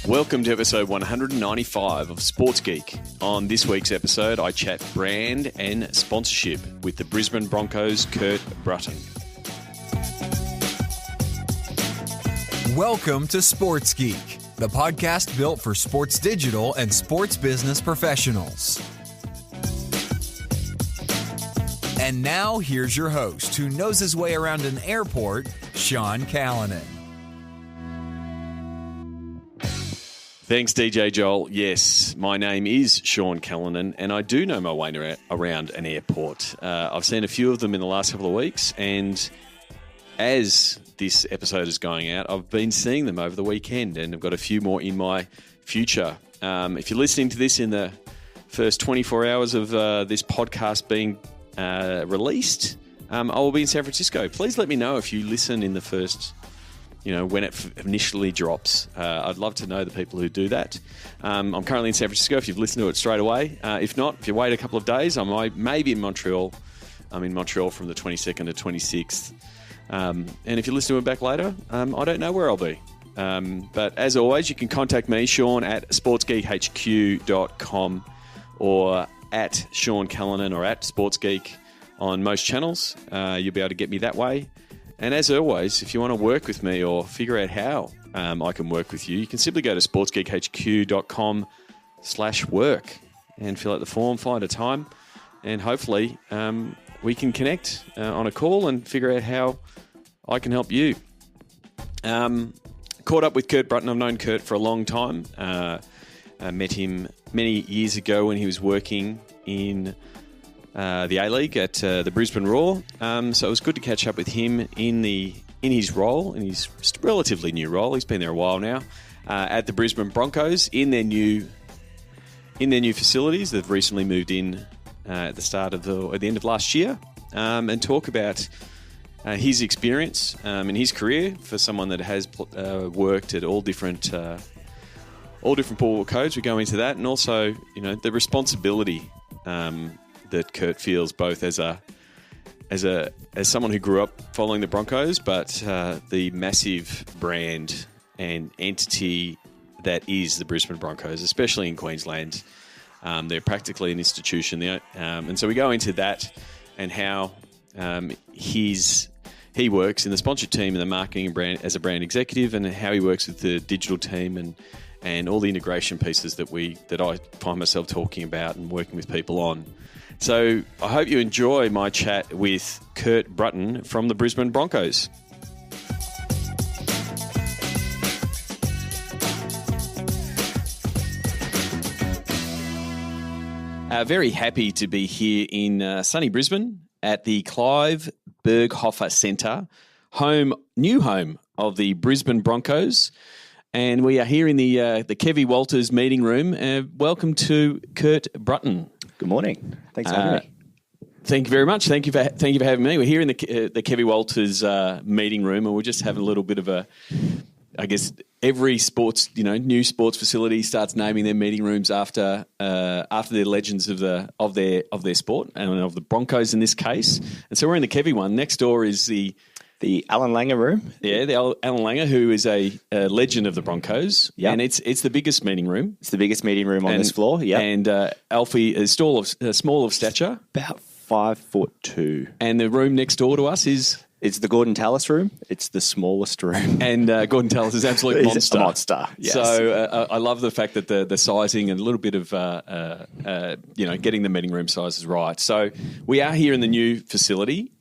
Welcome to episode 195 of Sports Geek. On this week's episode, I chat brand and sponsorship with the Brisbane Broncos' Kurt Brutton. Welcome to Sports Geek, the podcast built for sports digital and sports business professionals. And now, here's your host, who knows his way around an airport, Sean Callanan. Thanks, DJ Joel. Yes, my name is Sean Callanan, and I do know my way around an airport. I've seen a few of them in the last couple of weeks, and as this episode is going out, I've been seeing them over the weekend, and I've got a few more in my future. If you're listening to this in the first 24 hours of this podcast being released, I will be in San Francisco. Please let me know if you listen in the first, when it initially drops. I'd love to know the people who do that. I'm currently in San Francisco if you've listened to it straight away. If not, if you wait a couple of days, I may be in Montreal. I'm in Montreal from the 22nd to 26th. And if you listen to it back later, I don't know where I'll be. But as always, you can contact me, Sean, at sportsgeekhq.com or at Sean Callanan or at SportsGeek on most channels. You'll be able to get me that way. And as always, if you want to work with me or figure out how I can work with you, you can simply go to sportsgeekhq.com/work and fill out the form, find a time, and hopefully we can connect on a call and figure out how I can help you. Caught up with Kurt Brutton. I've known Kurt for a long time. I met him many years ago when he was working in the A-League at the Brisbane Roar. So it was good to catch up with him in his role, in his relatively new role. He's been there a while now at the Brisbane Broncos in their new facilities. They've recently moved in at the end of last year, and talk about his experience in his career for someone that has worked at all different ball codes. We go into that, and also the responsibility that Kurt feels both as someone who grew up following the Broncos, but the massive brand and entity that is the Brisbane Broncos, especially in Queensland. They're practically an institution, and so we go into that and how he works in the sponsorship team and the marketing and brand as a brand executive, and how he works with the digital team and all the integration pieces that I find myself talking about and working with people on. So I hope you enjoy my chat with Kurt Brutton from the Brisbane Broncos. Very happy to be here in sunny Brisbane at the Clive Berghofer Centre, new home of the Brisbane Broncos. And we are here in the Kevy Walters meeting room. Welcome to Kurt Brutton. Good morning. Thanks for having me. Thank you very much. Thank you for having me. We're here in the Kevy Walters meeting room, and we're just having a little bit of I guess every sports, new sports facility starts naming their meeting rooms after the legends of their sport and of the Broncos in this case. And so we're in the Kevy one. Next door is the Alan Langer room. Yeah, the Alan Langer, who is a legend of the Broncos. Yep. And it's the biggest meeting room. It's the biggest meeting room on this floor, yeah. And Alfie is small of stature. About 5'2". And the room next door to us is... It's the Gordon Tallis room. It's the smallest room. And Gordon Tallis is an absolute monster. A monster, yes. So I love the fact that the sizing and a little bit of, getting the meeting room sizes right. So we are here in the new facility.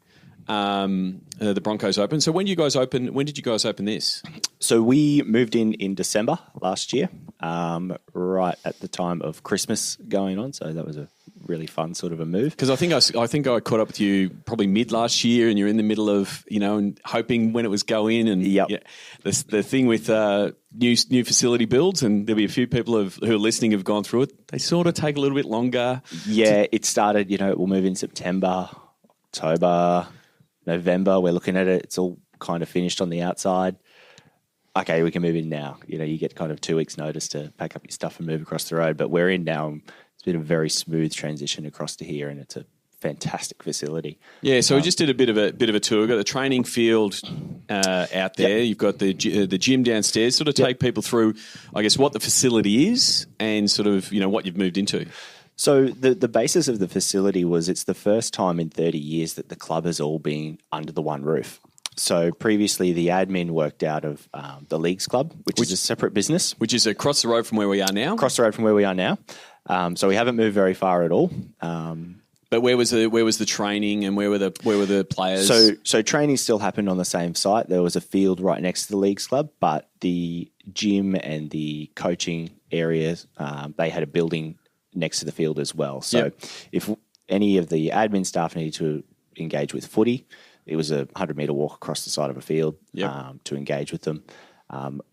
The Broncos open. So when did you guys open this? So we moved in December last year, right at the time of Christmas going on. So that was a really fun sort of a move. Because I think I caught up with you probably mid last year, and you're in the middle of and hoping when it was go in, and yep. The thing with new facility builds, and there'll be a few people who are listening have gone through it. They sort of take a little bit longer. Yeah, it started. We'll move in September, October, November. We're looking at it. It's all kind of finished on the outside. Okay, we can move in now. You get kind of 2 weeks' notice to pack up your stuff and move across the road. But we're in now. It's been a very smooth transition across to here, and it's a fantastic facility. Yeah, so we just did a bit of a tour. We've got the training field out there. Yep. You've got the gym downstairs. Sort of take people through, I guess, what the facility is and sort of, what you've moved into. So the basis of the facility was it's the first time in 30 years that the club has all been under the one roof. So previously the admin worked out of the Leagues Club, which is a separate business. Which is across the road from where we are now. Across the road from where we are now. So we haven't moved very far at all. But where was the training and where were the players? So training still happened on the same site. There was a field right next to the Leagues Club, but the gym and the coaching areas, they had a building next to the field as well. So if any of the admin staff needed to engage with footy, it was a 100-metre walk across the side of a field to engage with them.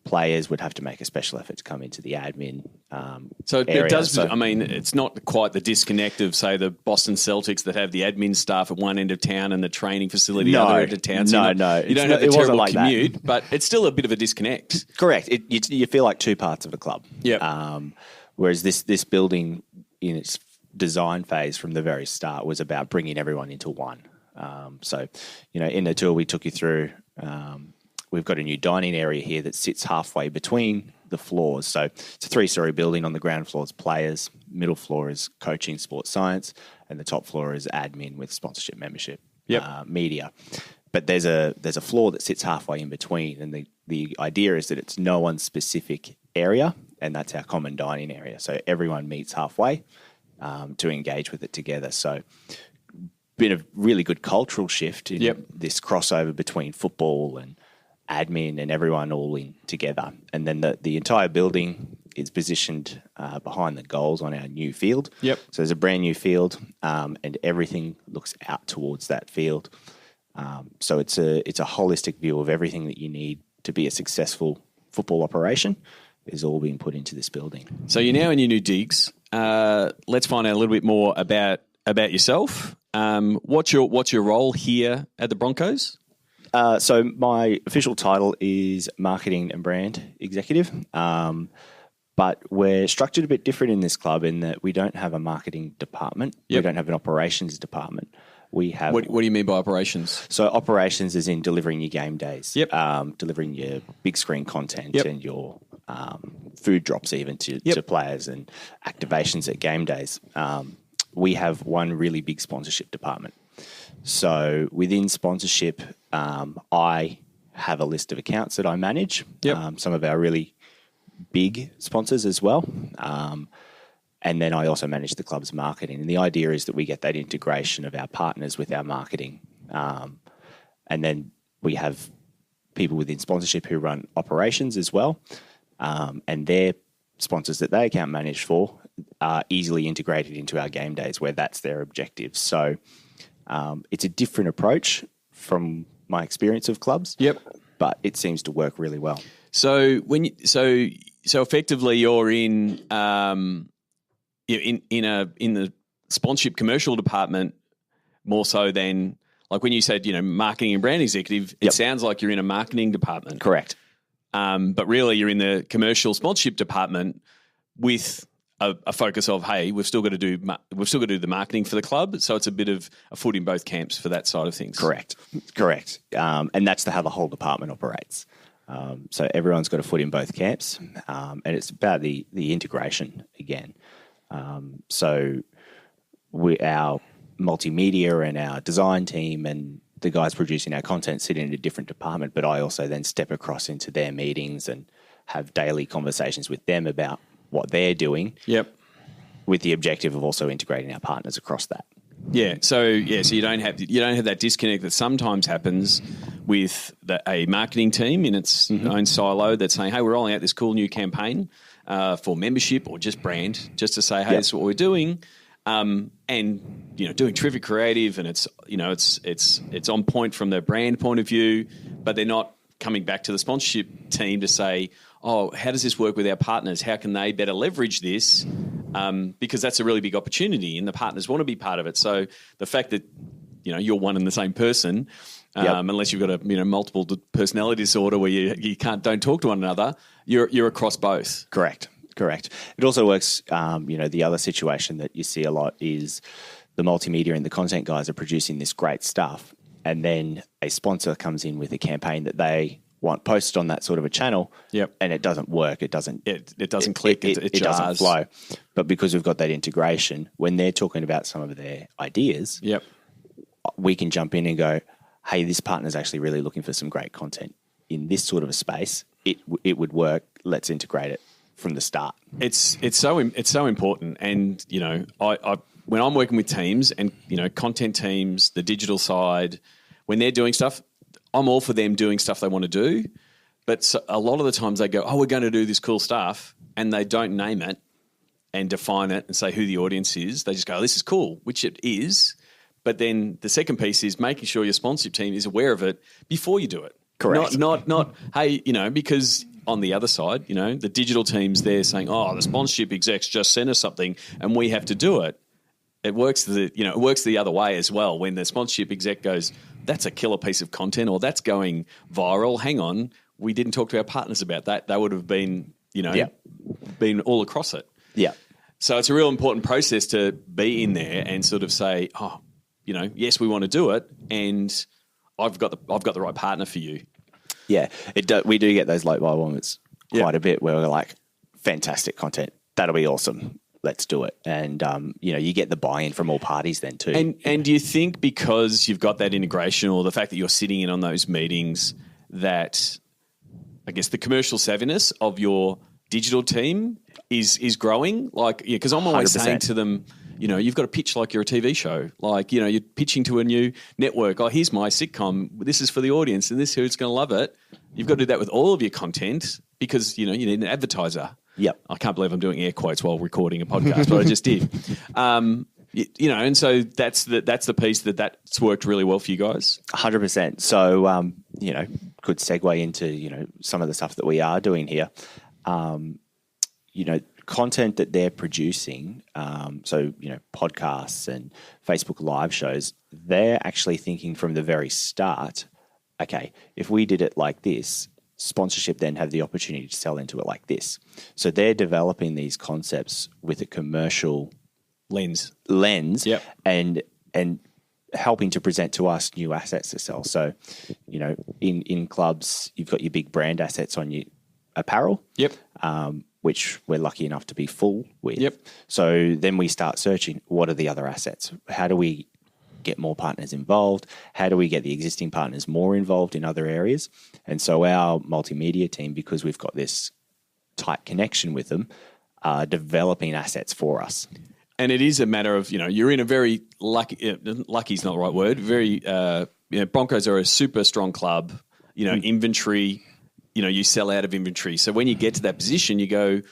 Players would have to make a special effort to come into the admin So area. it does. I mean, it's not quite the disconnect of, say, the Boston Celtics that have the admin staff at one end of town and the training facility at the other end of town. So you don't have a terrible like commute, but it's still a bit of a disconnect. Correct. You feel like two parts of a club. Yeah. Whereas this building in its design phase from the very start was about bringing everyone into one. So, in the tour we took you through, we've got a new dining area here that sits halfway between the floors. So it's a 3-story building. On the ground floor is players, middle floor is coaching, sports science, and the top floor is admin with sponsorship, membership, media. But there's a floor that sits halfway in between, and the idea is that it's no one's specific area, and that's our common dining area. So everyone meets halfway to engage with it together. So been a really good cultural shift in this crossover between football and admin and everyone all in together. And then the entire building is positioned behind the goals on our new field. Yep. So there's a brand new field and everything looks out towards that field. So it's a holistic view of everything that you need to be a successful football operation is all being put into this building. So you're now in your new digs. Let's find out a little bit more about yourself. What's your role here at the Broncos? So my official title is Marketing and Brand Executive, but we're structured a bit different in this club in that we don't have a marketing department. We don't have an operations department. We have. What do you mean by operations? So operations is in delivering your game days, Yep. Delivering your big screen content Yep. and your food drops even to players and activations at game days. We have one really big sponsorship department. So within sponsorship, I have a list of accounts that I manage. Yep. Some of our really big sponsors as well. And then I also manage the club's marketing. And the idea is that we get that integration of our partners with our marketing. And then we have people within sponsorship who run operations as well. And their sponsors that they account manage for are easily integrated into our game days where that's their objective. So it's a different approach from my experience of clubs. Yep. But it seems to work really well. So so effectively you're in the sponsorship commercial department more so than like when you said, marketing and brand executive, it sounds like you're in a marketing department. Correct. But really you're in the commercial sponsorship department with a focus of, hey, we've still got to do the marketing for the club. So it's a bit of a foot in both camps for that side of things. Correct. And that's how the whole department operates. So everyone's got a foot in both camps, and it's about the integration again. So our multimedia and our design team and the guys producing our content sit in a different department, but I also then step across into their meetings and have daily conversations with them about what they're doing. Yep. With the objective of also integrating our partners across that. So you don't have that disconnect that sometimes happens with a marketing team in its own silo that's saying, hey, we're rolling out this cool new campaign for membership or just brand, just to say, hey, this is what we're doing. And doing terrific creative, and it's on point from the brand point of view, but they're not coming back to the sponsorship team to say, oh, how does this work with our partners? How can they better leverage this? Because that's a really big opportunity, and the partners want to be part of it. So the fact that you're one and the same person, unless you've got a multiple personality disorder where you don't talk to one another, you're across both. Correct. It also works, the other situation that you see a lot is the multimedia and the content guys are producing this great stuff, and then a sponsor comes in with a campaign that they want posted on that sort of a channel, and it doesn't work. It doesn't click. It doesn't flow. But because we've got that integration, when they're talking about some of their ideas, we can jump in and go, hey, this partner's actually really looking for some great content in this sort of a space. It would work. Let's integrate it from the start. It's so important. And, you know, I when I'm working with teams and, you know, content teams, the digital side, when they're doing stuff, I'm all for them doing stuff they want to do. But a lot of the times they go, oh, we're going to do this cool stuff, and they don't name it and define it and say who the audience is. They just go, oh, this is cool, which it is. But then the second piece is making sure your sponsorship team is aware of it before you do it. Correct. Not hey, you know, because on the other side, you know, the digital teams, they're saying, oh, the sponsorship execs just sent us something and we have to do it. It works the other way as well. When the sponsorship exec goes, that's a killer piece of content, or that's going viral. Hang on, we didn't talk to our partners about that. They would have been, you know, been all across it. Yeah. So it's a real important process to be in there and sort of say, oh, you know, yes, we want to do it, and I've got the right partner for you. Yeah, we do get those late buy moments quite a bit where we're like, fantastic content, that'll be awesome. Let's do it. And, you know, you get the buy-in from all parties then too. And do you think because you've got that integration, or the fact that you're sitting in on those meetings, that I guess the commercial savviness of your digital team is growing? Like, yeah, because I'm always 100%. saying to them, you know, you've got to pitch like you're a TV show. Like, you know, you're pitching to a new network. Oh, here's my sitcom. This is for the audience, and this who's going to love it. You've got to do that with all of your content because, you know, you need an advertiser. Yep. I can't believe I'm doing air quotes while recording a podcast, but I just did. You know, and so that's the piece that's worked really well for you guys. 100%. So, you know, could segue into, you know, some of the stuff that we are doing here. You know, content that they're producing, so, you know, podcasts and Facebook Live shows, they're actually thinking from the very start, okay, if we did it like this, sponsorship then have the opportunity to sell into it like this. So they're developing these concepts with a commercial lens, yep. and helping to present to us new assets to sell. So, you know, in clubs, you've got your big brand assets on your apparel. Yep. Which we're lucky enough to be full with. Yep. So then we start searching, what are the other assets? How do we get more partners involved? How do we get the existing partners more involved in other areas? And so our multimedia team, because we've got this tight connection with them, are developing assets for us. And it is a matter of, you know, you're in a very lucky is not the right word, very, you know, Broncos are a super strong club, you know, inventory, you know, you sell out of inventory. So when you get to that position, you go,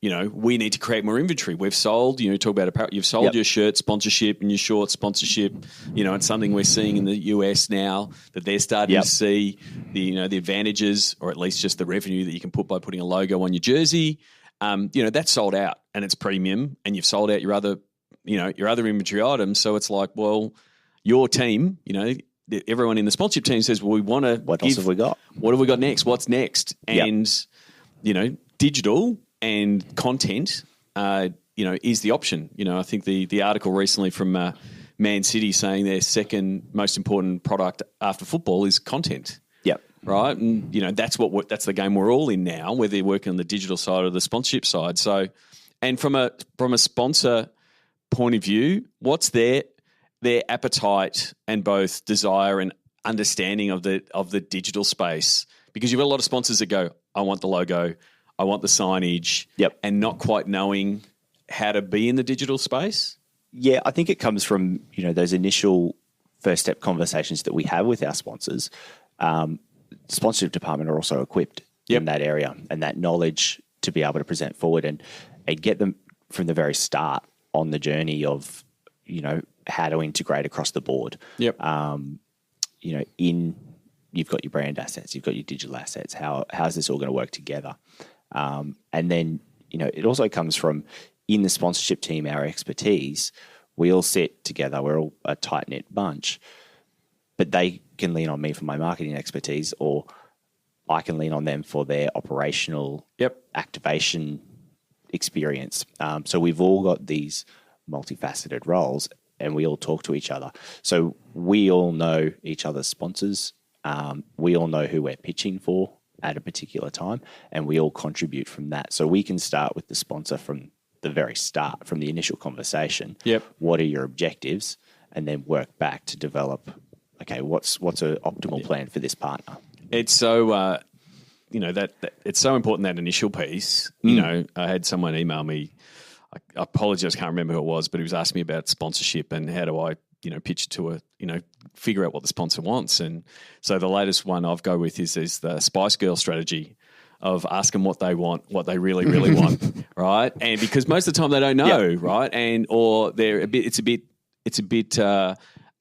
you know, we need to create more inventory. We've sold, you know, talk about apparel. You've sold your shirt sponsorship and your short sponsorship. You know, it's something we're seeing in the US now that they're starting to see the, you know, the advantages, or at least just the revenue that you can put by putting a logo on your jersey. You know, that's sold out and it's premium, and you've sold out your other, you know, your other inventory items. So it's like, well, your team, you know, everyone in the sponsorship team says, well, we want to. What else have we got? What have we got next? What's next? And, you know, digital and content, you know, is the option. You know, I think the article recently from Man City saying their second most important product after football is content. Yep. Right. And, you know, that's the game we're all in now, whether you're working on the digital side or the sponsorship side. So, and from a sponsor point of view, what's their appetite and both desire and understanding of the digital space? Because you've got a lot of sponsors that go, I want the logo, I want the signage, and not quite knowing how to be in the digital space. Yeah, I think it comes from, you know, those initial first step conversations that we have with our sponsors. Sponsorship department are also equipped in that area and that knowledge to be able to present forward and get them from the very start on the journey of, you know, how to integrate across the board. You know, you've got your brand assets, you've got your digital assets. How's this all going to work together? And then, you know, it also comes from in the sponsorship team, our expertise. We all sit together. We're all a tight knit bunch, but they can lean on me for my marketing expertise, or I can lean on them for their operational activation experience. So we've all got these multifaceted roles, and we all talk to each other. So we all know each other's sponsors. We all know who we're pitching for at a particular time, and we all contribute from that. So we can start with the sponsor from the very start, from the initial conversation. Yep. What are your objectives? And then work back to develop, okay, what's an optimal plan for this partner? It's so, that it's so important, that initial piece. You know, I had someone email me, I apologize, I can't remember who it was, but he was asking me about sponsorship and how do I, pitch to figure out what the sponsor wants. And so the latest one I've go with is the Spice Girl strategy of ask them what they want, what they really, really want, right? And because most of the time they don't know, right? And or they're it's a bit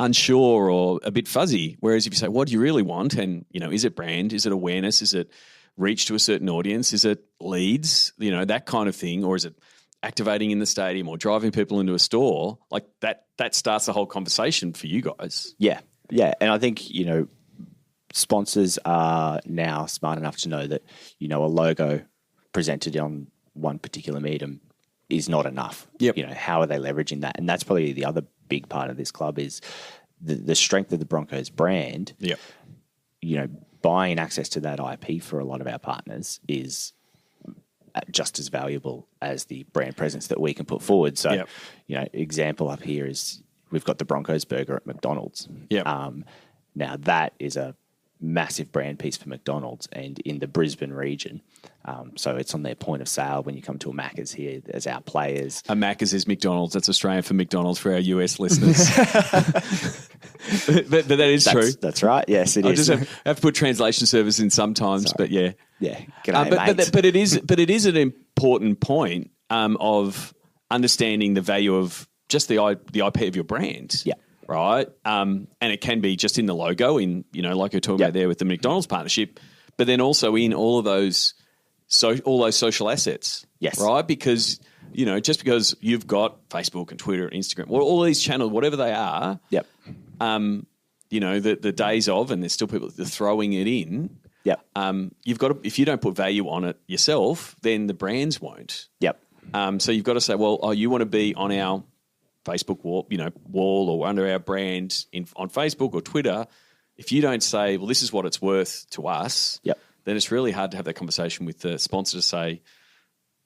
unsure or a bit fuzzy. Whereas if you say, what do you really want? And, is it brand? Is it awareness? Is it reach to a certain audience? Is it leads? That kind of thing. Or is it activating in the stadium or driving people into a store? Like that starts the whole conversation for you guys. Yeah. Yeah. And I think, sponsors are now smart enough to know that, a logo presented on one particular medium is not enough. Yep. How are they leveraging that? And that's probably the other big part of this club is the strength of the Broncos brand. Yep. Buying access to that IP for a lot of our partners is just as valuable as the brand presence that we can put forward. So, example up here is we've got the Broncos burger at McDonald's. Yep. Now that is a massive brand piece for McDonald's and in the Brisbane region. So it's on their point of sale when you come to a Macca's here as our players. A Macca's is McDonald's. That's Australian for McDonald's for our US listeners. but that is true. That's right. Yes, it is. I just have to put translation service in sometimes, but yeah. Yeah. G'day, but it is an important point of understanding the value of just the IP of your brand. Yeah. Right. And it can be just in the logo, in like you're talking about there with the McDonald's partnership, but then also in all of those social assets. Yes. Right. Because just because you've got Facebook and Twitter and Instagram, all these channels, whatever they are. Yep. The days of, and there's still people that are throwing it in. Yep. If you don't put value on it yourself, then the brands won't. Yep. So you've got to say, well, you want to be on our Facebook wall or under our brand on Facebook or Twitter. If you don't say, well, this is what it's worth to us, then it's really hard to have that conversation with the sponsor to say,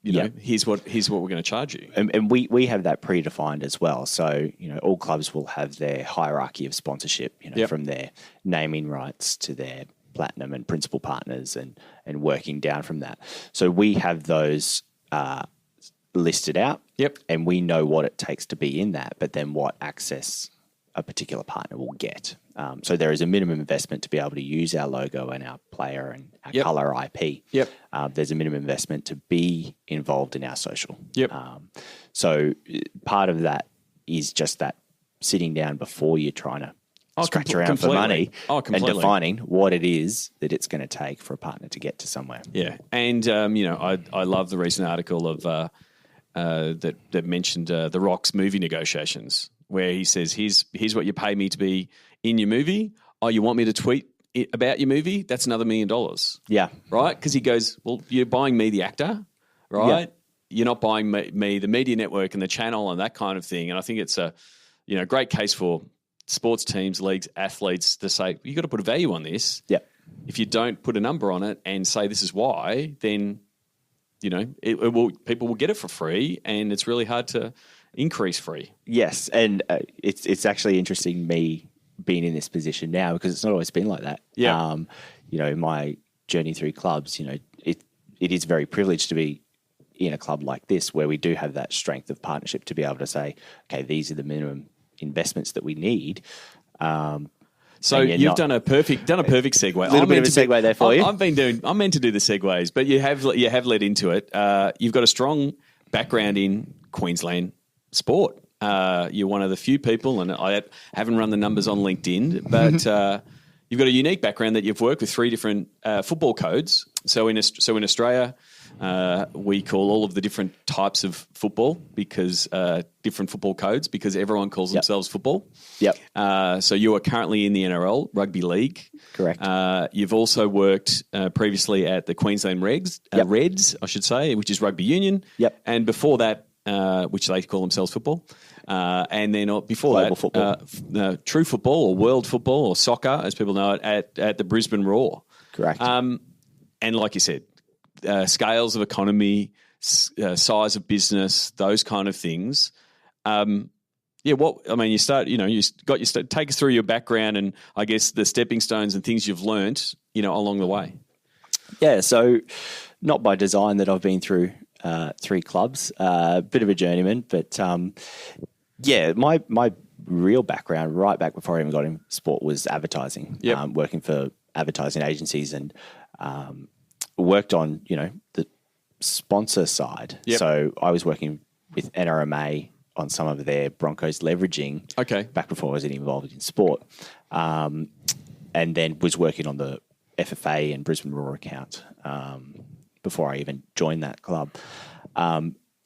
here's what we're going to charge you. And we have that predefined as well. So, all clubs will have their hierarchy of sponsorship, from their naming rights to their platinum and principal partners and working down from that. So we have those listed out. Yep. And we know what it takes to be in that, but then what access a particular partner will get. So there is a minimum investment to be able to use our logo and our player and our colour IP. Yep. There's a minimum investment to be involved in our social. Yep. So part of that is just that sitting down before you're trying to scratch around for money and defining what it is that it's going to take for a partner to get to somewhere. Yeah. And, I love the recent article of that mentioned The Rock's movie negotiations, where he says, here's what you pay me to be in your movie. Oh, you want me to tweet about your movie? That's another $1 million. Yeah. Right? Because he goes, well, you're buying me, the actor, right? Yeah. You're not buying me, the media network and the channel and that kind of thing. And I think it's a great case for sports teams, leagues, athletes to say, you've got to put a value on this. Yeah. If you don't put a number on it and say this is why, then people will get it for free, and it's really hard to increase free. Yes, and it's actually interesting me being in this position now because it's not always been like that. Yeah, in my journey through clubs, it is very privileged to be in a club like this where we do have that strength of partnership to be able to say, okay, these are the minimum investments that we need. So you've done a perfect segue. A little bit of a segue there for you. I'm meant to do the segues, but you have led into it. You've got a strong background in Queensland sport. You're one of the few people, and I haven't run the numbers on LinkedIn, but you've got a unique background that you've worked with 3 different football codes. So in Australia, we call all of the different types of football because different football codes because everyone calls themselves football. Yep. So you are currently in the NRL Rugby League. Correct. You've also worked previously at the Queensland Reds, I should say, which is rugby union. Yep. And before that, which they call themselves football. And then before Global that, football. true football or world football or soccer, as people know it, at the Brisbane Roar. Correct. And like you said, scales of economy, size of business, those kind of things. You start. Take us through your background and I guess the stepping stones and things you've learnt, along the way. Yeah, so not by design that I've been through 3 clubs, bit of a journeyman, but my real background right back before I even got in sport was advertising, working for advertising agencies and worked on, the sponsor side. Yep. So I was working with NRMA on some of their Broncos leveraging back before I was involved in sport, and then was working on the FFA and Brisbane Roar account before I even joined that club.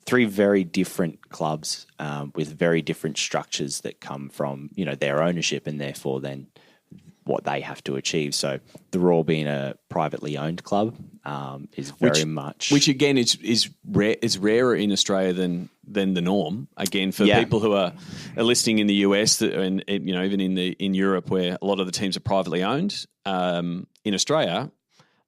3 very different clubs with very different structures that come from, their ownership and therefore then what they have to achieve. So the Roar being a privately owned club is very much... Which again is rarer in Australia than the norm. Again, for people who are listening in the US and even in Europe where a lot of the teams are privately owned, in Australia,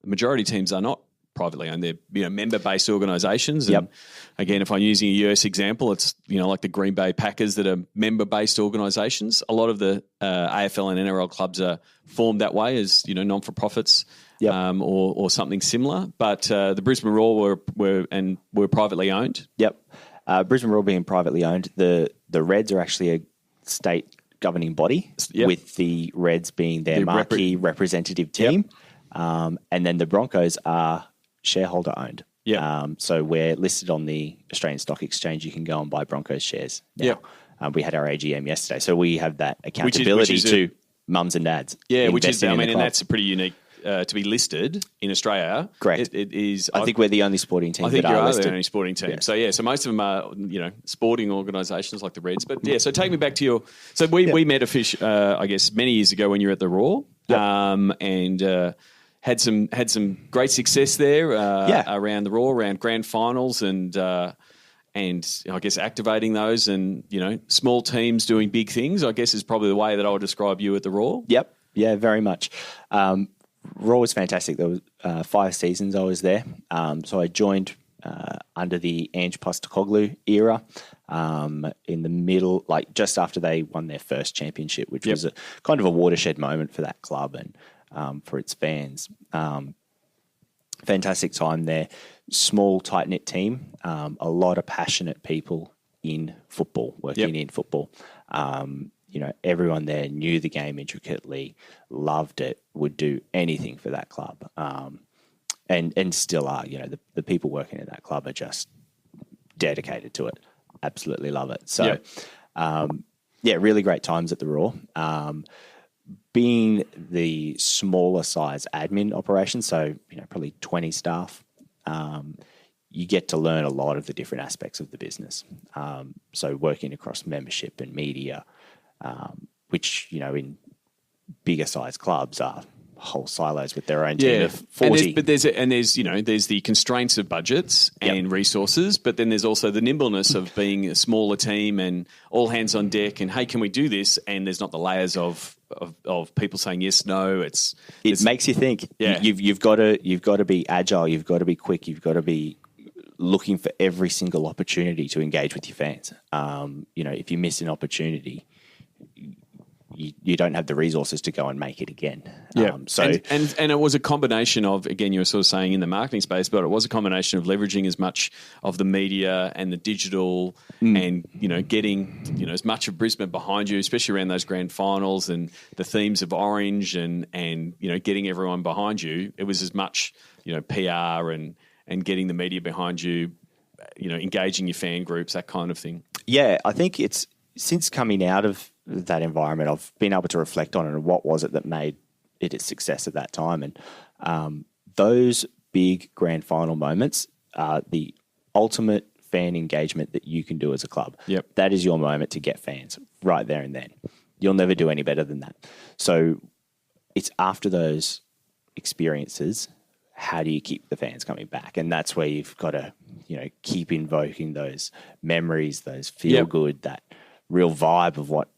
the majority of teams are not privately owned. They're member-based organisations. And again, if I'm using a US example, it's like the Green Bay Packers that are member-based organisations. A lot of the AFL and NRL clubs are formed that way as non-for-profits or something similar. But the Brisbane Roar were privately owned. Yep, Brisbane Roar being privately owned. The Reds are actually a state governing body, with the Reds being their marquee representative team, and then the Broncos are shareholder owned. So we're listed on the Australian Stock Exchange. You can go and buy Broncos shares now. We had our AGM yesterday, so we have that accountability to mums and dads. Which is, and that's pretty unique to be listed in Australia. Correct. It is. I think we're the only sporting team. I think that are listed. the only sporting team. Yeah. So most of them are sporting organisations like the Reds. But so take me back to your. So we met I guess many years ago when you were at the Roar, and. Had some great success there around the Roar, around grand finals, and I guess activating those, and small teams doing big things, I guess is probably the way that I would describe you at the Roar. Yep, yeah, very much. Roar was fantastic. There was 5 seasons I was there, so I joined under the Ange Postecoglou era. In the middle, just after they won their first championship, which was a kind of a watershed moment for that club and for its fans. Fantastic time there. Small, tight-knit team. A lot of passionate people in football, working in football. Everyone there knew the game intricately, loved it, would do anything for that club. And still are. The people working at that club are just dedicated to it. Absolutely love it. So, really great times at the Roar. Being the smaller size admin operation, so probably 20 staff, you get to learn a lot of the different aspects of the business. So working across membership and media, which in bigger size clubs are whole silos with their own team of 40. There's the constraints of budgets and resources, but then there's also the nimbleness of being a smaller team and all hands on deck and, hey, can we do this? And there's not the layers of people saying yes, no. It makes you think. Yeah. You've got to be agile. You've got to be quick. You've got to be looking for every single opportunity to engage with your fans. If you miss an opportunity, you don't have the resources to go and make it again. And it was a combination of, again, you were sort of saying in the marketing space, but it was a combination of leveraging as much of the media and the digital and, getting, as much of Brisbane behind you, especially around those grand finals and the themes of orange and getting everyone behind you. It was as much, PR and getting the media behind you, engaging your fan groups, that kind of thing. Yeah, I think it's since coming out of that environment, I've been able to reflect on it and what was it that made it a success at that time. And those big grand final moments are the ultimate fan engagement that you can do as a club. Yep. That is your moment to get fans right there and then. You'll never do any better than that. So it's after those experiences, how do you keep the fans coming back? And that's where you've got to keep invoking those memories, those feel good, that real vibe of what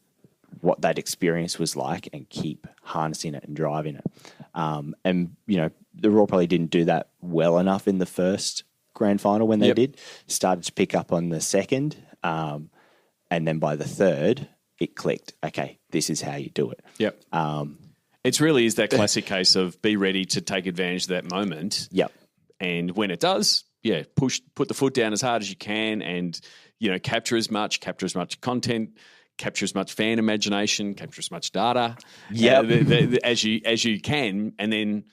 that experience was like, and keep harnessing it and driving it. And the Raw probably didn't do that well enough in the first grand final when they did. Started to pick up on the second, and then by the third, it clicked. Okay, this is how you do it. Yep. It really is that classic case of be ready to take advantage of that moment. Yep. And when it does, put the foot down as hard as you can, and capture as much content, capture as much fan imagination, capture as much data, as you can, and then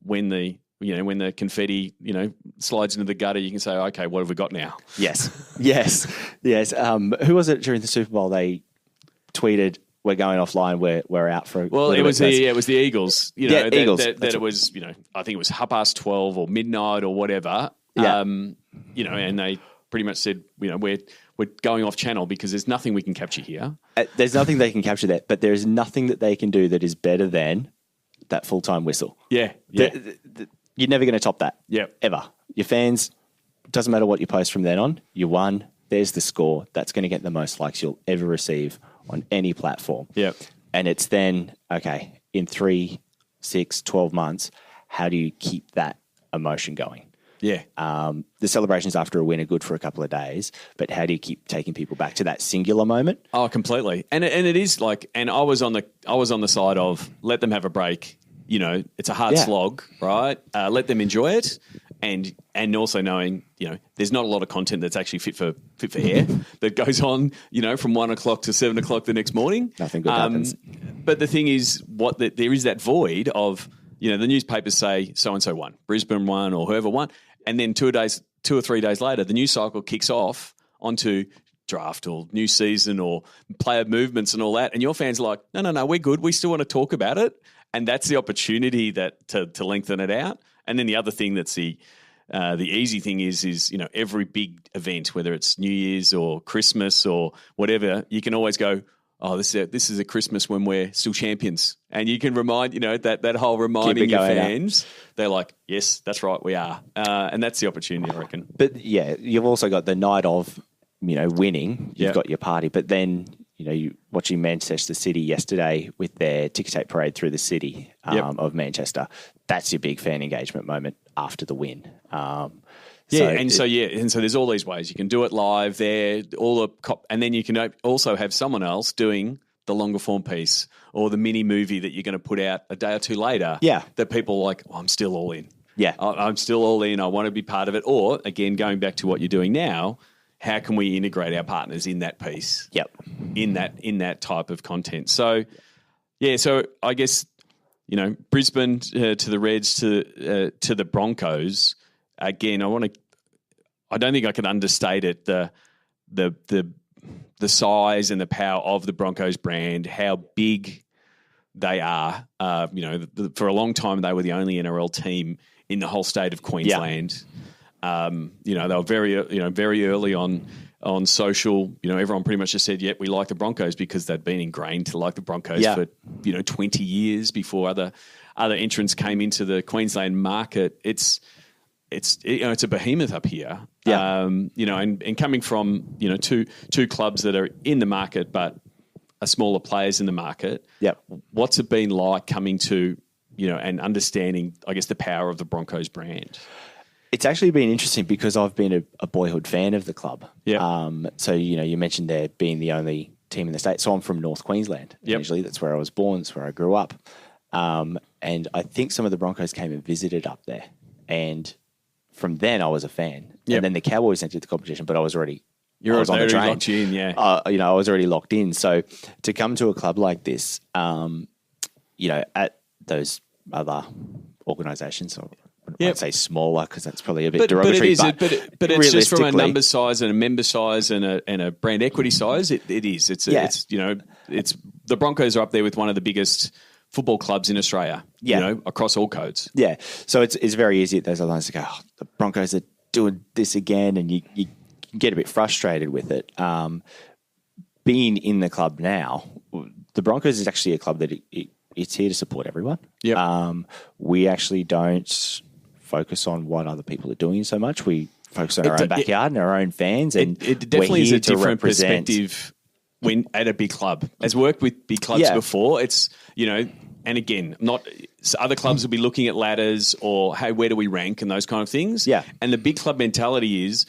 when the confetti slides into the gutter, you can say, okay, what have we got now? Yes. Who was it during the Super Bowl? They tweeted, "We're going offline. We're out for." Well, it was the Eagles. Eagles. That it was. I think it was 12:30 or midnight or whatever. Yeah. And they pretty much said, we're going off channel because there's nothing we can capture here. There's nothing they can capture that, but there's nothing that they can do that is better than that full-time whistle. Yeah. You're never going to top that. Yeah. Ever. Your fans, doesn't matter what you post from then on, you won. There's the score. That's going to get the most likes you'll ever receive on any platform. Yeah. And it's then, okay, in 3, 6, 12 months, how do you keep that emotion going? Yeah. The celebrations after a win are good for a couple of days, but how do you keep taking people back to that singular moment? Oh, completely. And it is like, and I was on the side of let them have a break. It's a hard slog, right? Let them enjoy it, and also knowing there's not a lot of content that's actually fit for air that goes on from 1 o'clock to 7 o'clock the next morning. Nothing good happens. But the thing is, there is that void of the newspapers say so and so won, Brisbane won, or whoever won, and then 2 or 3 days later, the news cycle kicks off onto draft or new season or player movements and all that, and your fans are like, no, we're good. We still want to talk about it. And that's the opportunity that to lengthen it out. And then the other thing that's the easy thing is every big event, whether it's New Year's or Christmas or whatever, you can always go, oh, this is a Christmas when we're still champions, and you can remind that whole reminding your fans. They're like, yes, that's right, we are, and that's the opportunity, I reckon. But you've also got the night of winning. You've got your party, but then. You watching Manchester City yesterday with their ticker tape parade through the city of Manchester. That's your big fan engagement moment after the win. So there's all these ways you can do it live there. And then you can also have someone else doing the longer form piece or the mini movie that you're going to put out a day or two later. Yeah, that people are like, I'm still all in. Yeah, I'm still all in. I want to be part of it. Or again, going back to what you're doing now. How can we integrate our partners in that piece? Yep. In that type of content. So, so I guess Brisbane to the Reds to the Broncos. Again, I don't think I can understate it. The size and the power of the Broncos brand, how big they are. For a long time they were the only NRL team in the whole state of Queensland. Yeah. They were very early on social. Everyone pretty much just said, "Yep, we like the Broncos," because they'd been ingrained to like the Broncos for 20 years before other entrants came into the Queensland market. It's a behemoth up here. Yeah. And coming from two clubs that are in the market but are smaller players in the market. Yep. What's it been like coming to and understanding, I guess, the power of the Broncos brand? It's actually been interesting because I've been a boyhood fan of the club. Yeah. So, you mentioned there being the only team in the state. So I'm from North Queensland. Yep. Usually that's where I was born. That's where I grew up. And I think some of the Broncos came and visited up there. And from then I was a fan. Yep. And then the Cowboys entered the competition, but I was already on the train. Locked in, yeah. I was already locked in. So to come to a club like this, at those other organisations, I'd say smaller because that's probably a bit derogatory. But it's just from a number size and a member size and a brand equity size. It is. It's the Broncos are up there with one of the biggest football clubs in Australia. Across all codes. Yeah. So it's very easy at those lines to go, the Broncos are doing this again, and you get a bit frustrated with it. Being in the club now, the Broncos is actually a club that it's here to support everyone. Yep. We actually don't focus on what other people are doing so much. We focus on our own backyard and our own fans. And it definitely is a different represent perspective when at a big club. As worked with big clubs before, it's, and again, other clubs will be looking at ladders or, hey, where do we rank and those kind of things. Yeah. And the big club mentality is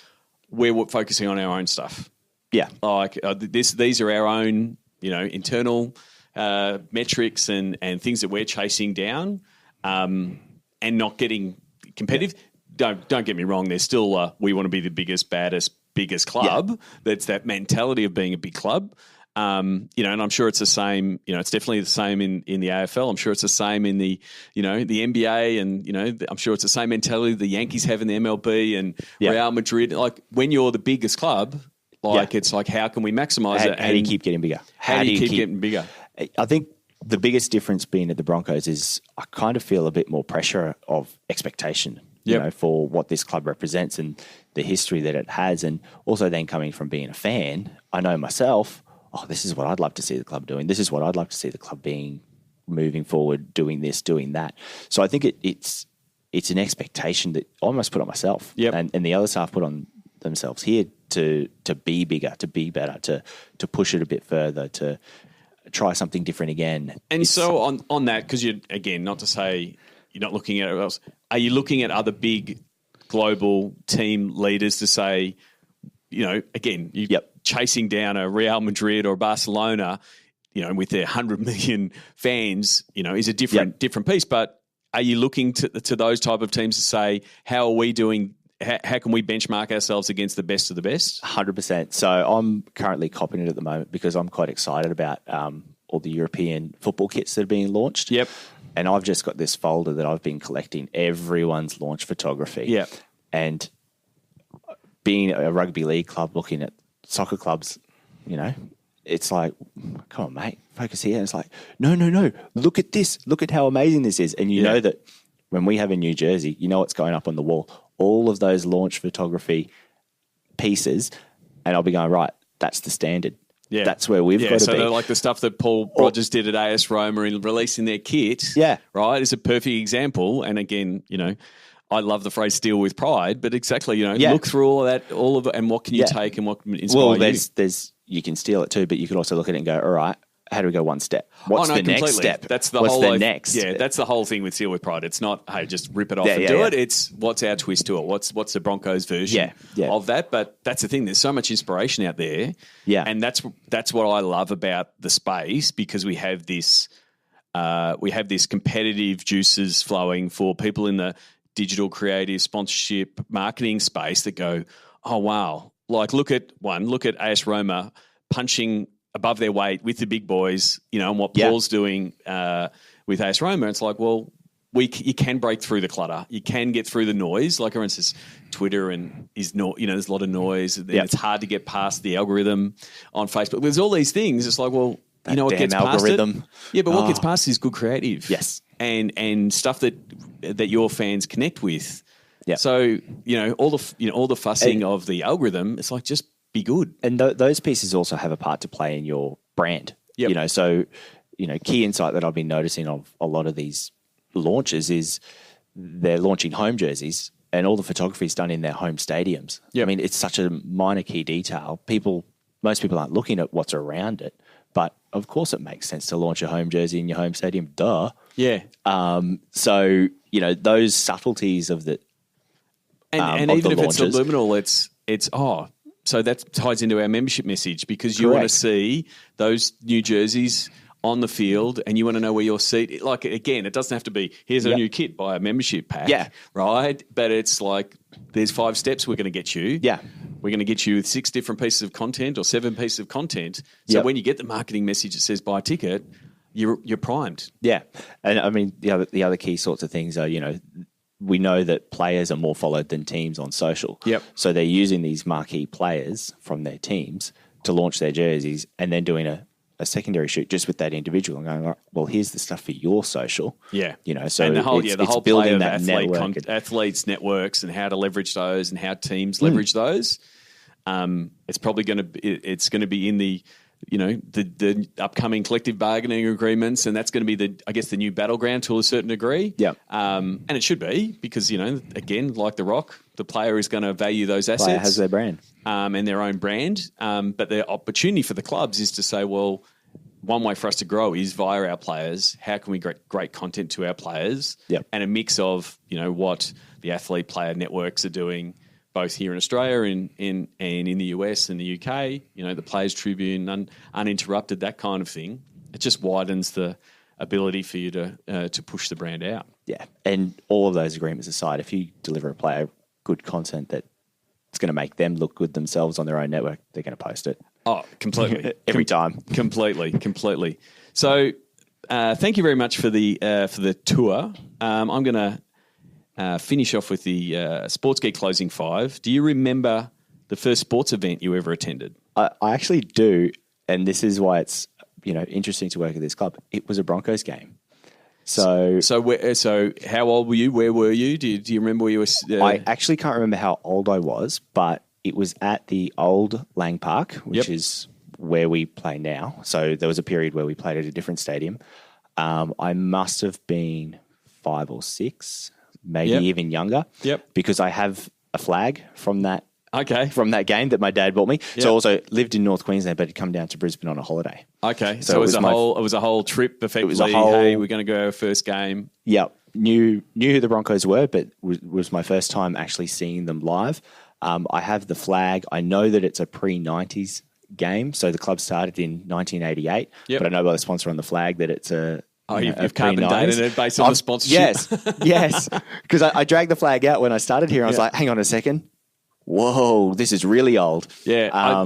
we're focusing on our own stuff. Yeah. Like these are our own, internal metrics and things that we're chasing down and not getting competitive. Yeah. Don't get me wrong. There's still we want to be the biggest, baddest, biggest club. Yeah. That's that mentality of being a big club. And I'm sure it's the same, it's definitely the same in the AFL. I'm sure it's the same in the, the NBA and, I'm sure it's the same mentality the Yankees have in the MLB and Real Madrid. Like when you're the biggest club, it's like, how can we maximize it? How do you keep getting bigger? How do you keep getting bigger? I think the biggest difference being at the Broncos is I kind of feel a bit more pressure of expectation, for what this club represents and the history that it has. And also then coming from being a fan, I know myself, this is what I'd love to see the club doing. This is what I'd like to see the club being moving forward, doing this, doing that. So I think it's an expectation that I almost put on myself and the other staff put on themselves here to be bigger, to be better, to push it a bit further, to try something different again. And so on that, because not to say you're not looking at it else, are you looking at other big global team leaders to say, chasing down a Real Madrid or Barcelona, with their 100 million fans, is a different piece. But are you looking to those type of teams to say, how are we doing? How can we benchmark ourselves against the best of the best? 100%. So I'm currently copying it at the moment because I'm quite excited about all the European football kits that are being launched. Yep. And I've just got this folder that I've been collecting everyone's launch photography. Yep. And being a rugby league club, looking at soccer clubs, it's like, come on, mate, focus here. And it's like, no, look at this. Look at how amazing this is. And you know that when we have a new jersey, what's going up on the wall. All of those launch photography pieces, and I'll be going, right, that's the standard. Yeah. That's where we've got to be. So like the stuff that Paul Rogers did at AS Roma in releasing their kit, right, is a perfect example. And again, I love the phrase "steal with pride," but exactly, look through all of it, and what can you take and what can inspire you? There's you can steal it too, but you could also look at it and go, all right, how do we go one step? What's the completely. next step? That's the what's whole the next? Yeah, that's the whole thing with Steal with Pride. It's not, hey, just rip it off and do it. It's what's our twist to it? What's the Broncos version of that? But that's the thing. There's so much inspiration out there. Yeah. And that's what I love about the space, because we have this competitive juices flowing for people in the digital creative sponsorship marketing space that go, oh wow. Like look at AS Roma punching above their weight with the big boys, and what Paul's doing with AS Roma. It's like, well, you can break through the clutter. You can get through the noise. Like, for instance, Twitter there's a lot of noise. And it's hard to get past the algorithm on Facebook. There's all these things. It's like, well, what gets past algorithm. It? Yeah, but what gets past it is good creative. Yes. And stuff that your fans connect with. Yeah. So, all the fussing of the algorithm, it's like, just be good. And those pieces also have a part to play in your brand. Yep. So, key insight that I've been noticing of a lot of these launches is they're launching home jerseys and all the photography is done in their home stadiums. Yep. I mean, it's such a minor key detail. Most people aren't looking at what's around it, but of course it makes sense to launch a home jersey in your home stadium. Duh. Yeah. So, those subtleties of the and even if launches, it's subliminal, so that ties into our membership message, because you want to see those new jerseys on the field and you want to know where your seat. Like, again, it doesn't have to be, here's a new kit, buy a membership pack, right? But it's like, there's 5 steps we're going to get you. Yeah. We're going to get you with 6 different pieces of content or 7 pieces of content. So when you get the marketing message that says buy a ticket, you're primed. Yeah. And I mean, the other key sorts of things are, we know that players are more followed than teams on social. Yep. So they're using these marquee players from their teams to launch their jerseys and then doing a secondary shoot just with that individual and going, well, here's the stuff for your social. Yeah. So and the whole building that network. Athletes networks and how to leverage those and how teams leverage those. It's probably going to be in the the upcoming collective bargaining agreements, and that's going to be the new battleground to a certain degree. Yeah. And it should be because, again, like The Rock, the player is going to value those assets. Player has their brand. And their own brand. But the opportunity for the clubs is to say, well, one way for us to grow is via our players. How can we get great content to our players? Yep. And a mix of, what the athlete player networks are doing, both here in Australia and in the US and the UK, the Players Tribune, uninterrupted, that kind of thing. It just widens the ability for you to push the brand out. Yeah. And all of those agreements aside, if you deliver a player good content that it's going to make them look good themselves on their own network, they're going to post it. Oh, completely. Every time. Completely. So thank you very much for the tour. I'm going to finish off with the Sports Geek Closing 5. Do you remember the first sports event you ever attended? I actually do, and this is why it's interesting to work at this club. It was a Broncos game. So how old were you? Where were you? Do you remember where you were? I actually can't remember how old I was, but it was at the old Lang Park, which is where we play now. So there was a period where we played at a different stadium. I must have been 5 or 6, maybe even younger. Yep. Because I have a flag from that. Okay. From that game that my dad bought me. Yep. So I also lived in North Queensland, but had come down to Brisbane on a holiday. Okay. So it was a whole trip effectively. It was a whole, hey, we're going to go our first game. Yeah. Knew who the Broncos were, but was my first time actually seeing them live. I have the flag. I know that it's a pre-90s game. So the club started in 1988. Yep. But I know by the sponsor on the flag that it's a... you've carbon dated it based on the sponsorship. Yes. Because I dragged the flag out when I started here. I was like, hang on a second. Whoa, this is really old. Yeah,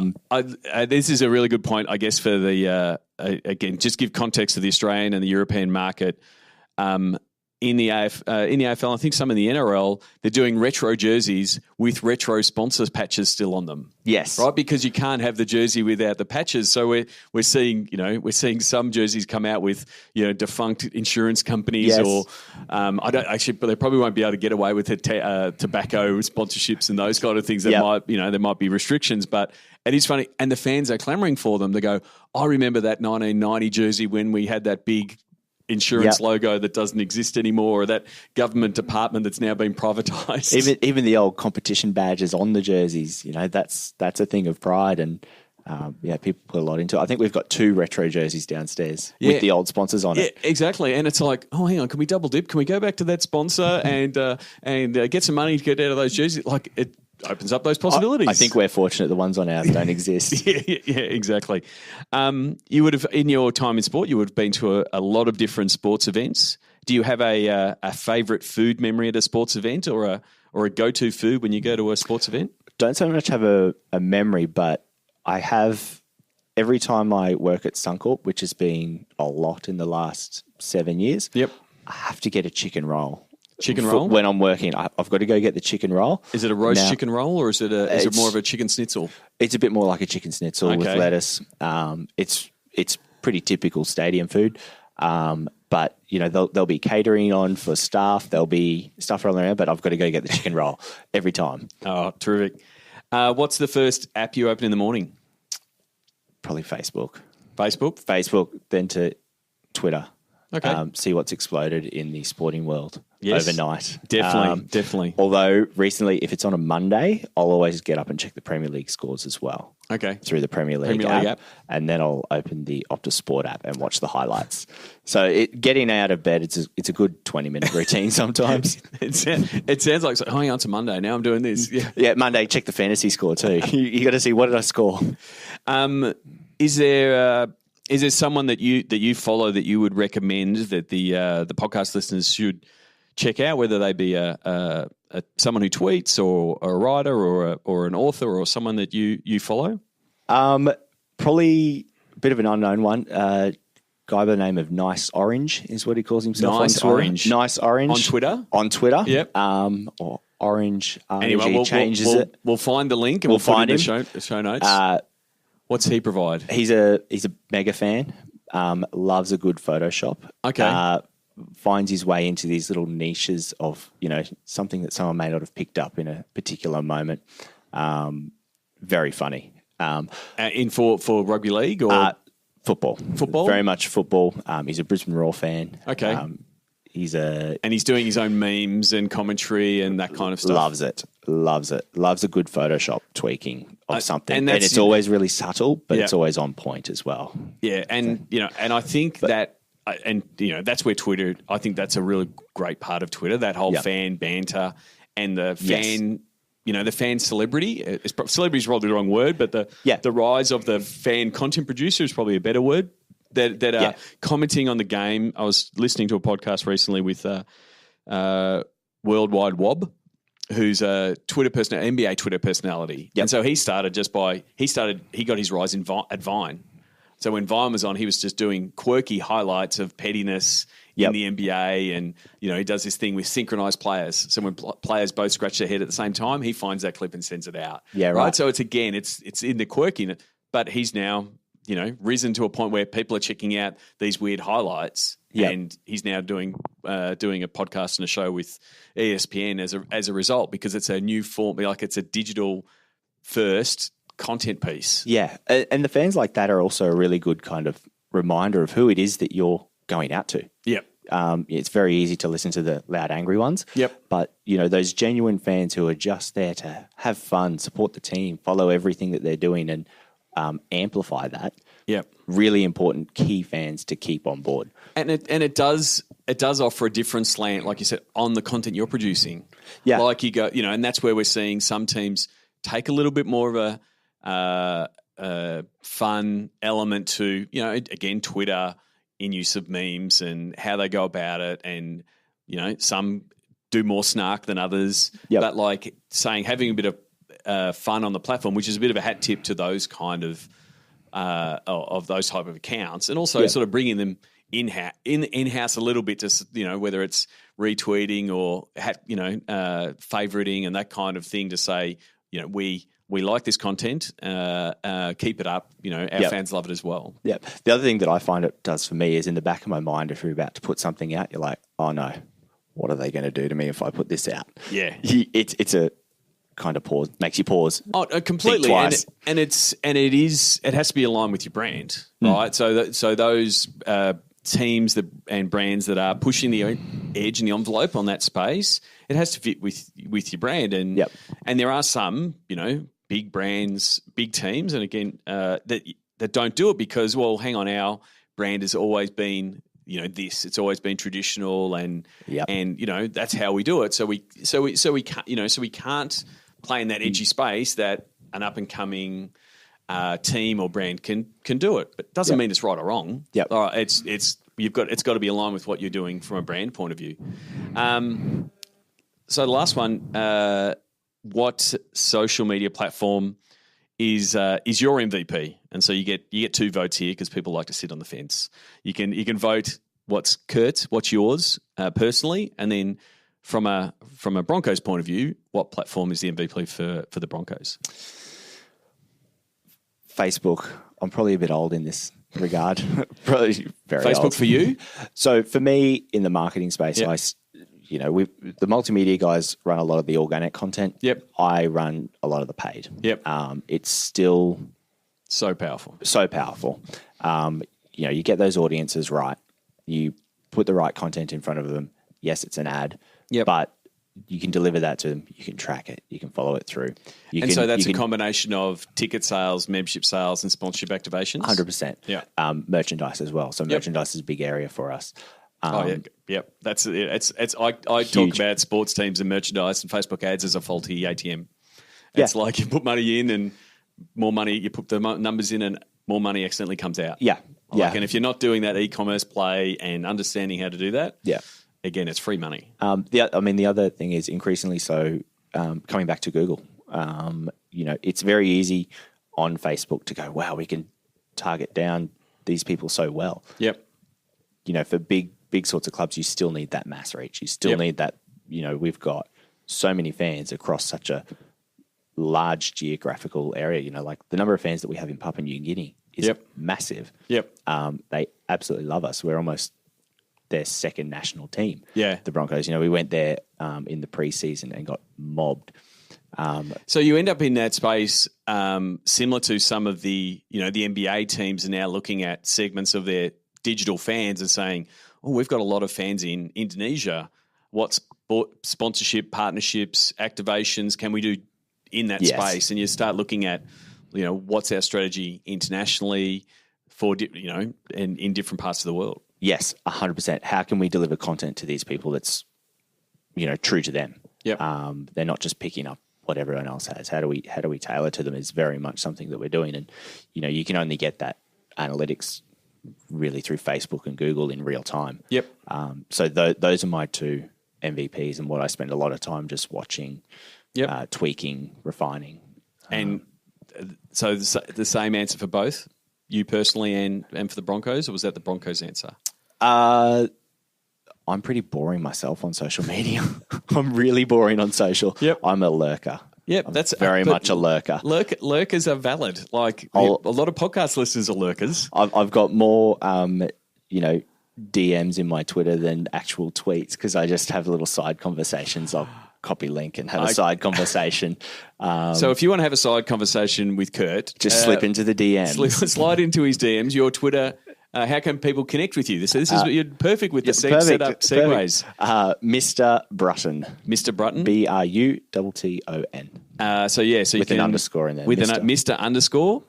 this is a really good point, I guess, for the, again, just give context to the Australian and the European market. In the AFL, I think some in the NRL, they're doing retro jerseys with retro sponsors patches still on them. Yes, right, because you can't have the jersey without the patches. So we're seeing some jerseys come out with defunct insurance companies, or I don't actually, but they probably won't be able to get away with the tobacco sponsorships and those kind of things. That might there might be restrictions, but it is funny, and the fans are clamouring for them. They go, I remember that 1990 jersey when we had that big insurance logo that doesn't exist anymore, or that government department that's now been privatised. Even the old competition badges on the jerseys, that's a thing of pride, and people put a lot into it. I think we've got 2 retro jerseys downstairs with the old sponsors on it. Yeah, exactly. And it's like, oh, hang on, can we double dip? Can we go back to that sponsor and get some money to get out of those jerseys? Like, it opens up those possibilities. I think we're fortunate the ones on ours don't exist. Yeah, exactly. You would have, in your time in sport, you would have been to a lot of different sports events. Do you have a favourite food memory at a sports event, or a go-to food when you go to a sports event? Don't so much have a memory, but I have, every time I work at Suncorp, which has been a lot in the last 7 years, I have to get a chicken roll. Chicken roll? When I'm working, I've got to go get the chicken roll. Is it a roast chicken roll, or is it more of a chicken schnitzel? It's a bit more like a chicken schnitzel with lettuce. It's pretty typical stadium food. But there'll be catering on for staff. There'll be stuff rolling around, but I've got to go get the chicken roll every time. Oh, terrific! What's the first app you open in the morning? Probably Facebook. Facebook, then to Twitter. Okay. See what's exploded in the sporting world overnight. Definitely. Although recently, if it's on a Monday, I'll always get up and check the Premier League scores as well. Okay. Through the Premier League app. And then I'll open the Optus Sport app and watch the highlights. So getting out of bed, it's a good 20-minute routine sometimes. It sounds like, oh, hang on, it's a Monday. Now I'm doing this. Yeah, Monday, check the fantasy score too. You got to see, what did I score? Is there someone that you follow that you would recommend that the podcast listeners should check out, whether they be someone who tweets, or a writer, or an author, or someone that you follow? Probably a bit of an unknown one. Guy by the name of Nice Orange is what he calls himself. Nice Orange. Nice Orange. On Twitter? Yep. Or Orange. Anyway, changes it. We'll find the link and we'll find it in the show notes. What's he provide? He's a mega fan. Loves a good Photoshop. Okay. Finds his way into these little niches of something that someone may not have picked up in a particular moment. Very funny. In for rugby league or Football. Football? Very much football. He's a Brisbane Roar fan. Okay. He's doing his own memes and commentary and that kind of stuff. Loves it. Loves a good Photoshop tweaking of something. And it's you know, always really subtle, but it's always on point as well. Yeah, and and I think that's where Twitter, I think that's a really great part of Twitter, that whole fan banter and the fan, the fan celebrity. Celebrity is probably the wrong word, but the rise of the fan content producer is probably a better word. That are commenting on the game. I was listening to a podcast recently with Worldwide Wob, who's a Twitter person, NBA Twitter personality. Yep. And so he got his rise at Vine. So when Vine was on, he was just doing quirky highlights of pettiness in the NBA, and he does this thing with synchronized players. So when players both scratch their head at the same time, he finds that clip and sends it out. Yeah, right. So it's in the quirkiness, but he's now risen to a point where people are checking out these weird highlights, and he's now doing a podcast and a show with ESPN as a result, because it's a new form, like it's a digital first content piece. Yeah, and the fans like that are also a really good kind of reminder of who it is that you're going out to. Yep. It's very easy to listen to the loud, angry ones. Yep. But, those genuine fans who are just there to have fun, support the team, follow everything that they're doing, and amplify that. Yep. Really important key fans to keep on board. And it does offer a different slant, like you said, on the content you're producing. Yeah. Like you go, and that's where we're seeing some teams take a little bit more of a fun element to, again, Twitter in use of memes and how they go about it. And, some do more snark than others. Yep. But like having a bit of fun on the platform, which is a bit of a hat tip to those kind of those type of accounts, and also sort of bringing them in-house a little bit to, whether it's retweeting or, favoriting and that kind of thing to say, we like this content, keep it up, our fans love it as well. Yeah. The other thing that I find it does for me is in the back of my mind, if you're about to put something out, you're like, oh no, what are they going to do to me if I put this out? Yeah. It's a kind of pause, makes you pause. Oh, completely. And it has to be aligned with your brand, right? So those teams and brands that are pushing the edge and the envelope on that space, it has to fit with your brand. And and there are some, big brands, big teams, and again, that don't do it because, well, hang on, our brand has always been, it's always been traditional, and that's how we do it. So we can't play in that edgy space that an up and coming team or brand can do it, but it doesn't mean it's right or wrong. Yep. All right, it's got to be aligned with what you're doing from a brand point of view. So the last one, what social media platform is your MVP? And so you get 2 votes here because people like to sit on the fence. You can vote what's Kurt's, what's yours personally, and then from a Broncos point of view, what platform is the MVP for the Broncos? Facebook. I'm probably a bit old in this regard. Probably very Facebook old. For you? So for me, in the marketing space, the multimedia guys run a lot of the organic content. Yep. I run a lot of the paid. Yep. It's still so powerful. So powerful. You get those audiences right. You put the right content in front of them. Yes, it's an ad. Yep. But you can deliver that to them. You can track it. You can follow it through. So that's a combination of ticket sales, membership sales, and sponsorship activations? 100%. Yeah. Merchandise as well. So merchandise is a big area for us. Yep. That's it. I talk about sports teams and merchandise and Facebook ads as a faulty ATM. It's like you put money in and more money, you put the numbers in and more money accidentally comes out. Yeah. And if you're not doing that e-commerce play and understanding how to do that, again, it's free money. The other thing is increasingly so coming back to Google. It's very easy on Facebook to go, wow, we can target down these people so well. Yep. For big sorts of clubs, you still need that mass reach. You still need that, we've got so many fans across such a large geographical area. Like the number of fans that we have in Papua New Guinea is massive. Yep. They absolutely love us. We're almost their second national team. Yeah. The Broncos. We went there in the preseason and got mobbed. So you end up in that space similar to some of the NBA teams are now looking at segments of their digital fans and saying, oh, we've got a lot of fans in Indonesia. What sponsorship, partnerships, activations can we do in that space? And you start looking at, what's our strategy internationally for, and in different parts of the world. Yes, 100%. How can we deliver content to these people that's, true to them? Yep. They're not just picking up what everyone else has. How do we tailor to them is very much something that we're doing. And, you can only get that analytics really through Facebook and Google in real time. Yep. So those are my two MVPs and what I spend a lot of time just watching, tweaking, refining. And so the same answer for both, you personally and for the Broncos, or was that the Broncos answer? I'm pretty boring myself on social media. I'm really boring on social. Yep. I'm a lurker. Yep, that's very much a lurker. Lurkers are valid. Like a lot of podcast listeners are lurkers. I've got more, DMs in my Twitter than actual tweets because I just have little side conversations. I'll copy link and have a side conversation. So if you want to have a side conversation with Kurt, just slip into the DMs. Slide into his DMs. Your Twitter. How can people connect with you? This is you're perfect with the setup segues. Mr. Brutton. Mr. Brutton. Brutton. So you with can, an underscore in there. With Mr. Underscore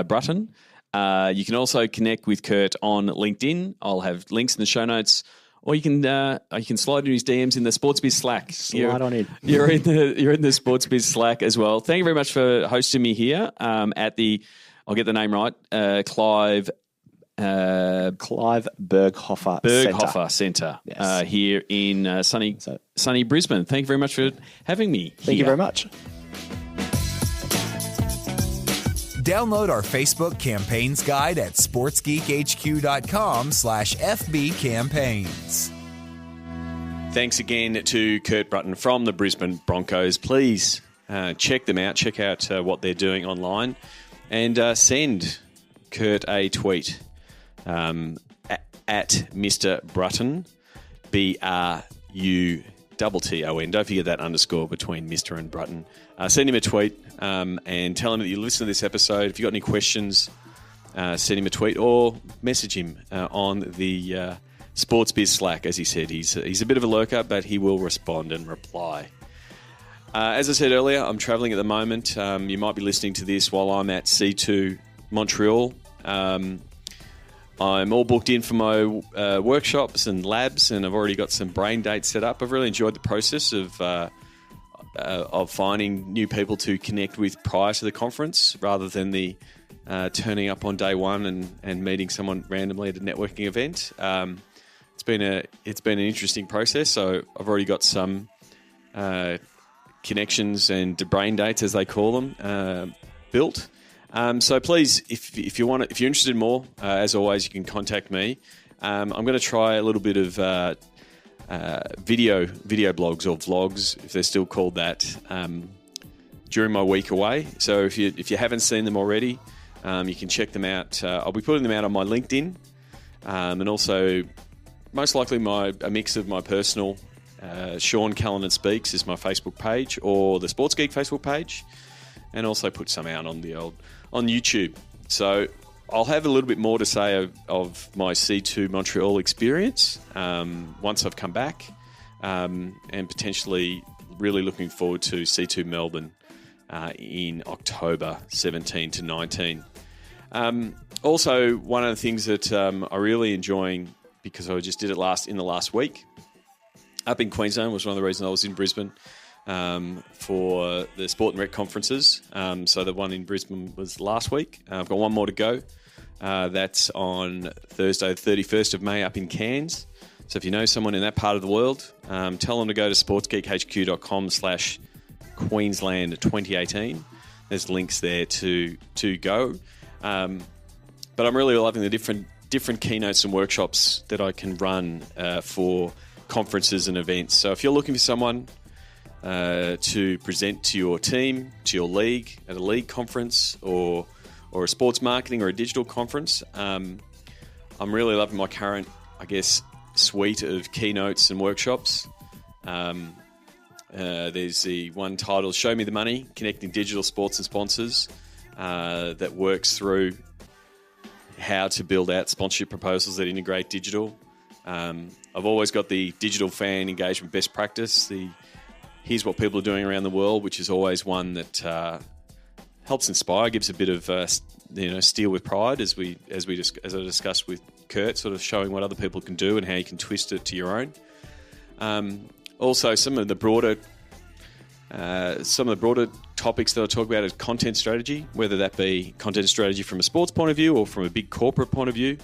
Brutton. You can also connect with Kurt on LinkedIn. I'll have links in the show notes. Or you can slide into his DMs in the SportsBiz Slack. Slide on in. You're in the SportsBiz Slack as well. Thank you very much for hosting me here at the. I'll get the name right. Clive Berghofer Centre yes. Here in sunny Brisbane. Thank you very much for having me. Thank you very much. Download our Facebook campaigns guide at sportsgeekhq.com/FB campaigns. Thanks again to Kurt Brutton from the Brisbane Broncos. Please check them out. Check out what they're doing online and send Kurt a tweet at Mr. Brutton, BRUTTON. Don't forget that underscore between Mr. and Brutton. Send him a tweet and tell him that you listen to this episode. If you've got any questions, send him a tweet or message him on the SportsBiz Slack. As he said, he's a bit of a lurker, but he will respond and reply. As I said earlier, I'm travelling at the moment. You might be listening to this while I'm at C2 Montreal. I'm all booked in for my workshops and labs, and I've already got some brain dates set up. I've really enjoyed the process of finding new people to connect with prior to the conference, rather than the turning up on day one and meeting someone randomly at a networking event. It's been an interesting process. So I've already got some connections and brain dates, as they call them, built. So please, if you're interested in more, as always, you can contact me. I'm going to try a little bit of video blogs or vlogs, if they're still called that, during my week away. So if you haven't seen them already, you can check them out. I'll be putting them out on my LinkedIn, and also most likely a mix of my personal Sean Callanan Speaks is my Facebook page, or the Sports Geek Facebook page, and also put some out on YouTube. So I'll have a little bit more to say of my C2 Montreal experience once I've come back, and potentially really looking forward to C2 Melbourne in October 17 to 19. Also, one of the things that I'm really enjoying, because I just did it in the last week, up in Queensland, was one of the reasons I was in Brisbane for the Sport and Rec conferences. So the one in Brisbane was last week. I've got one more to go. That's on Thursday, the 31st of May, up in Cairns. So if you know someone in that part of the world, tell them to go to sportsgeekhq.com/Queensland 2018. There's links there to go. But I'm really loving the different keynotes and workshops that I can run for conferences and events. So if you're looking for someone to present to your team, to your league, at a league conference, or a sports marketing or a digital conference, I'm really loving my current, suite of keynotes and workshops. There's the one titled Show Me the Money, Connecting Digital Sports and Sponsors, that works through how to build out sponsorship proposals that integrate digital. I've always got the digital fan engagement best practice, here's what people are doing around the world, which is always one that helps inspire, gives a bit of steel with pride, as I discussed with Kurt, sort of showing what other people can do and how you can twist it to your own. Also, some of the broader topics that I talk about is content strategy, whether that be content strategy from a sports point of view or from a big corporate point of view.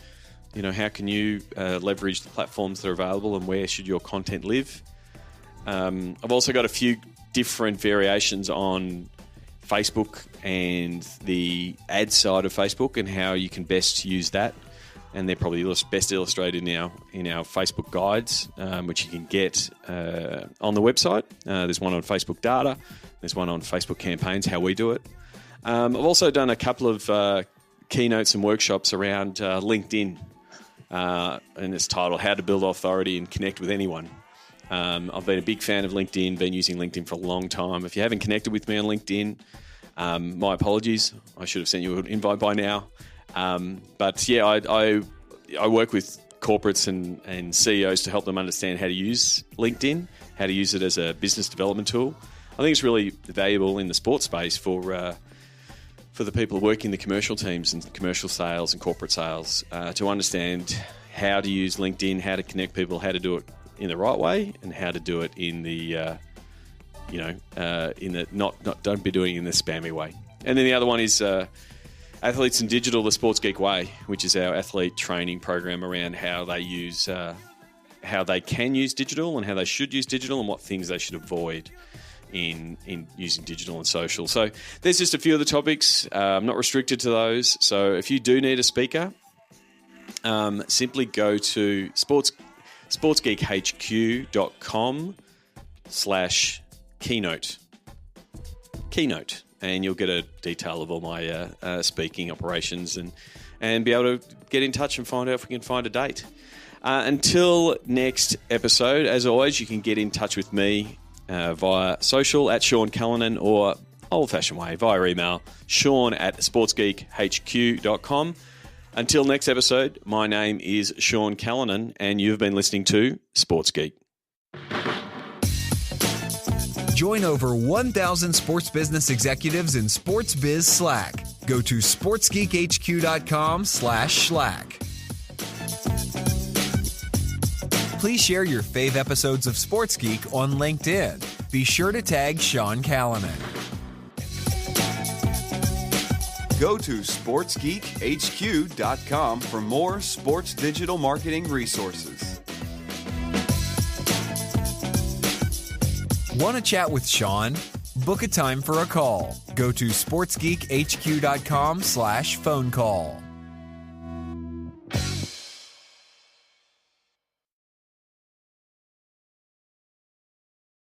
How can you leverage the platforms that are available and where should your content live? I've also got a few different variations on Facebook and the ad side of Facebook and how you can best use that. And they're probably best illustrated in our Facebook guides, which you can get on the website. There's one on Facebook data. There's one on Facebook campaigns, how we do it. I've also done a couple of keynotes and workshops around LinkedIn, and it's titled How to Build Authority and Connect with Anyone. I've been a big fan of LinkedIn, been using LinkedIn for a long time. If you haven't connected with me on LinkedIn, my apologies. I should have sent you an invite by now. But yeah, I work with corporates and CEOs to help them understand how to use LinkedIn, how to use it as a business development tool. I think it's really valuable in the sports space for the people working in the commercial teams and commercial sales and corporate sales to understand how to use LinkedIn, how to connect people, how to do it in the right way, and how to do it in the don't be doing it in the spammy way. And then the other one is Athletes in Digital, the Sports Geek Way, which is our athlete training program around how they can use digital and how they should use digital and what things they should avoid in using digital and social. So there's just a few of the topics. I'm not restricted to those. So if you do need a speaker, simply go to sportsgeekhq.com/keynote. And you'll get a detail of all my speaking operations and be able to get in touch and find out if we can find a date. Until next episode, as always, you can get in touch with me via social at Sean Callanan or old-fashioned way via email, sean@sportsgeekhq.com. Until next episode, my name is Sean Callanan and you've been listening to Sports Geek. Join over 1,000 sports business executives in Sports Biz Slack. Go to sportsgeekhq.com/Slack. Please share your fave episodes of Sports Geek on LinkedIn. Be sure to tag Sean Callanan. Go to sportsgeekhq.com for more sports digital marketing resources. Want to chat with Sean? Book a time for a call. Go to sportsgeekhq.com/phone call.